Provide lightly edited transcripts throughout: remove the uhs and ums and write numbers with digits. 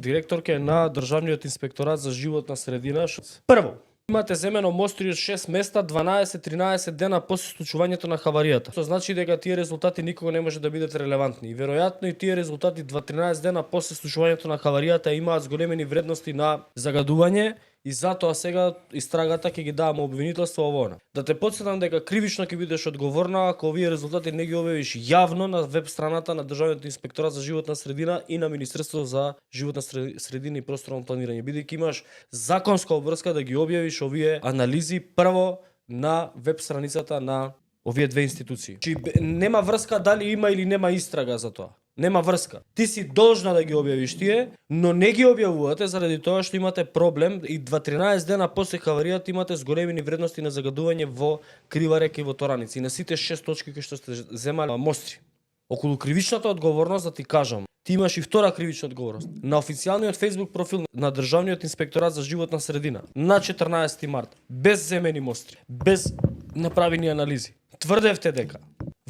Директорка на Државниот инспекторат за животна средина. Прво, имате земено мостри од 6 места 12-13 дена после случувањето на хаваријата. Тоа значи дека тие резултати никога не може да бидат релевантни. И веројатно и тие резултати 2-13 дена после случувањето на хаваријата имаат зголемени вредности на загадување и затоа сега истрагата ќе ги даваме обвинителство овоа. Да те потсетам дека кривично ќе бидеш одговорна ако овие резултати не ги објавиш јавно на веб страната на Државниот инспекторат за животна средина и на Министерството за животна средина и просторно планирање, бидејќи имаш законска обврска да ги објавиш овие анализи прво на веб страницата на овие две институции. Чи нема врска дали има или нема истрага за тоа. Нема врска. Ти си должна да ги објавиш тие, но не ги објавувате заради тоа што имате проблем и 2-13 дена после хаваријата имате зголемени вредности на загадување во Крива река и во Тораница и на сите 6 точки кои што сте земале мостри. Околу кривичната одговорност да ти кажам, ти имаш и втора кривична одговорност. На официјалниот Facebook профил на Државниот инспекторат за животна средина на 14 март, без земени мостри, без направени анализи, тврдевте дека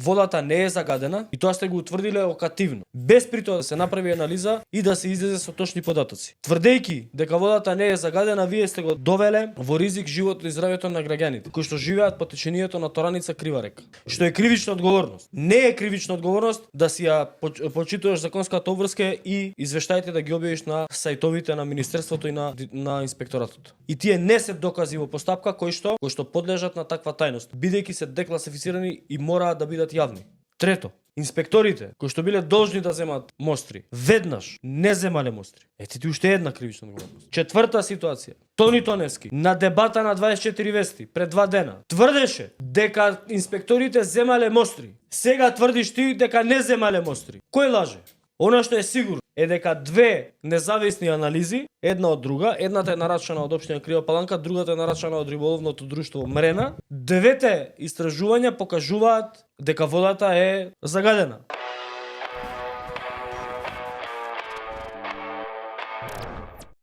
водата не е загадена и тоа сте го утврдиле окативно, без при тоа да се направи анализа и да се излезе со точни податоци. Тврдејќи дека водата не е загадена, вие сте го довеле во ризик животот и здравјето на граѓаните кои што живеат по течението на Тораница Крива река. Што е кривична одговорност. Не е кривична одговорност да си ја почитуваш законската обврска и извештаите да ги објавиш на сајтовите на Министерството и на инспекторатот. И тие не се докази во постапка кои што подлежат на таква тајност, бидејќи се декласифицирани и мораат да бидат јавни. Трето, инспекторите кои што биле должни да земат мостри, веднаш не земале мостри. Ете ти уште една кривична одговорност. Четврта ситуација. Тони Тоневски на дебата на 24 вести пред 2 дена тврдеше дека инспекторите земале мостри. Сега тврдиш ти дека не земале мостри. Кој лаже? Она што е сигурно е дека две независни анализи, една од друга, едната е нарачана од општина Крива Паланка, другата е нарачана од риболовното друштво Мрена, двете истражувања покажуваат дека водата е загадена.